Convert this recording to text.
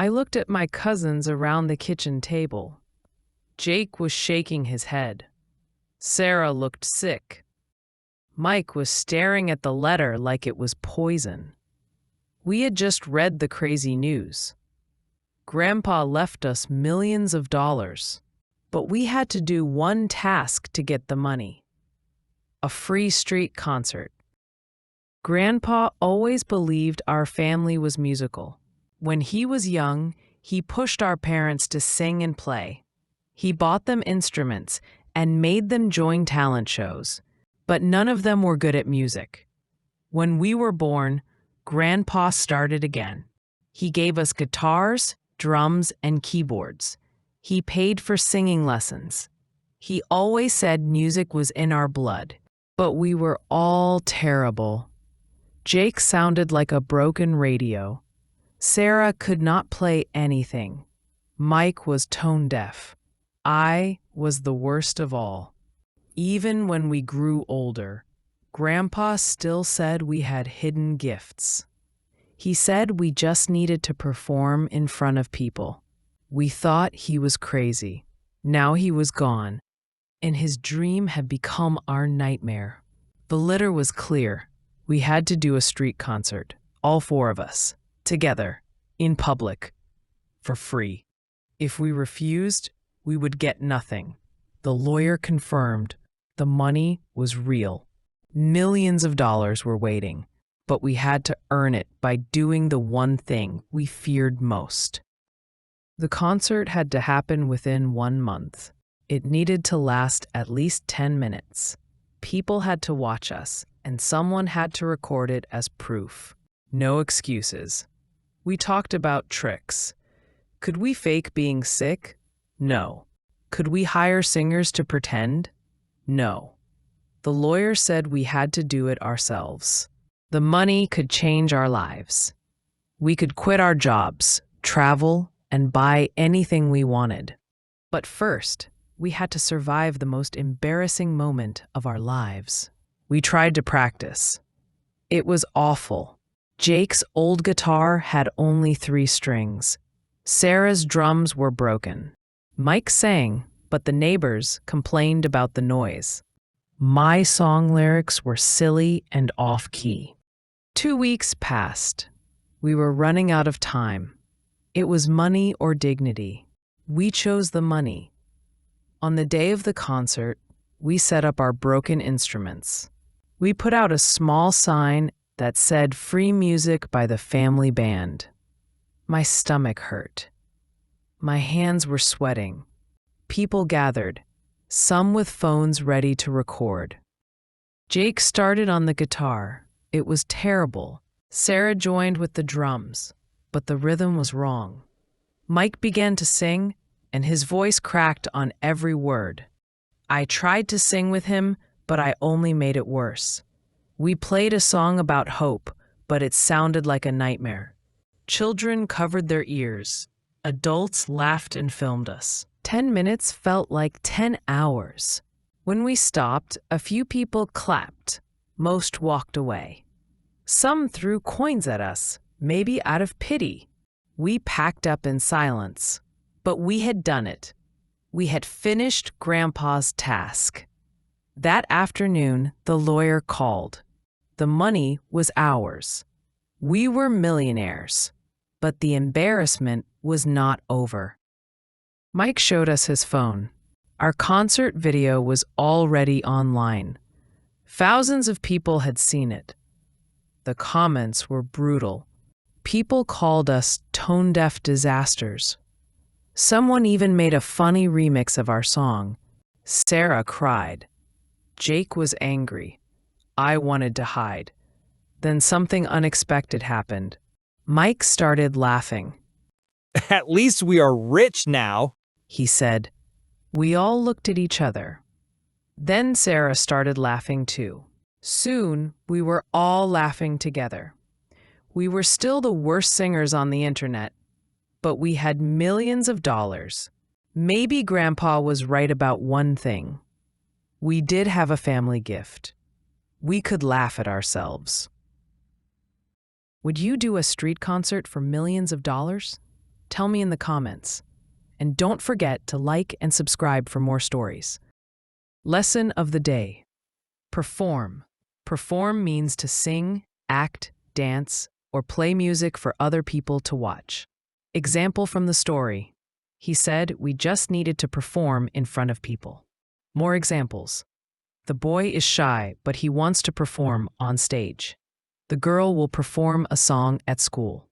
I looked at my cousins around the kitchen table. Jake was shaking his head. Sarah looked sick. Mike was staring at the letter like it was poison. We had just read the crazy news. Grandpa left us millions of dollars, but we had to do one task to get the money: a free street concert. Grandpa always believed our family was musical. When he was young, he pushed our parents to sing and play. He bought them instruments and made them join talent shows, but none of them were good at music. When we were born, Grandpa started again. He gave us guitars, drums, and keyboards. He paid for singing lessons. He always said music was in our blood, but we were all terrible. Jake sounded like a broken radio. Sarah could not play anything. Mike was tone deaf. I was the worst of all. Even when we grew older, Grandpa still said we had hidden gifts. He said we just needed to perform in front of people. We thought he was crazy. Now he was gone, and his dream had become our nightmare. The letter was clear. We had to do a street concert, all four of us, together, in public, for free. If we refused, we would get nothing. The lawyer confirmed the money was real. Millions of dollars were waiting, but we had to earn it by doing the one thing we feared most. The concert had to happen within 1 month. It needed to last at least 10 minutes. People had to watch us, and someone had to record it as proof. No excuses. We talked about tricks. Could we fake being sick? No. Could we hire singers to pretend? No. The lawyer said we had to do it ourselves. The money could change our lives. We could quit our jobs, travel, and buy anything we wanted. But first, we had to survive the most embarrassing moment of our lives. We tried to practice. It was awful. Jake's old guitar had only 3 strings. Sarah's drums were broken. Mike sang, but the neighbors complained about the noise. My song lyrics were silly and off-key. 2 weeks passed. We were running out of time. It was money or dignity. We chose the money. On the day of the concert, we set up our broken instruments. We put out a small sign that said "Free Music by the Family Band." My stomach hurt. My hands were sweating. People gathered, some with phones ready to record. Jake started on the guitar. It was terrible. Sarah joined with the drums, but the rhythm was wrong. Mike began to sing, and his voice cracked on every word. I tried to sing with him, but I only made it worse. We played a song about hope, but it sounded like a nightmare. Children covered their ears. Adults laughed and filmed us. 10 minutes felt like 10 hours. When we stopped, a few people clapped. Most walked away. Some threw coins at us, maybe out of pity. We packed up in silence. But we had done it. We had finished Grandpa's task. That afternoon, the lawyer called. The money was ours. We were millionaires. But the embarrassment was not over. Mike showed us his phone. Our concert video was already online. Thousands of people had seen it. The comments were brutal. People called us tone-deaf disasters. Someone even made a funny remix of our song. Sarah cried. Jake was angry. I wanted to hide. Then something unexpected happened. Mike started laughing. At least we are rich now, he said. We all looked at each other. Then Sarah started laughing too. Soon, we were all laughing together. We were still the worst singers on the internet, but we had millions of dollars. Maybe Grandpa was right about one thing. We did have a family gift. We could laugh at ourselves. Would you do a street concert for millions of dollars? Tell me in the comments. And don't forget to like and subscribe for more stories. Lesson of the day. Perform. Perform means to sing, act, dance, or play music for other people to watch. Example from the story. He said we just needed to perform in front of people. More examples. The boy is shy, but he wants to perform on stage. The girl will perform a song at school.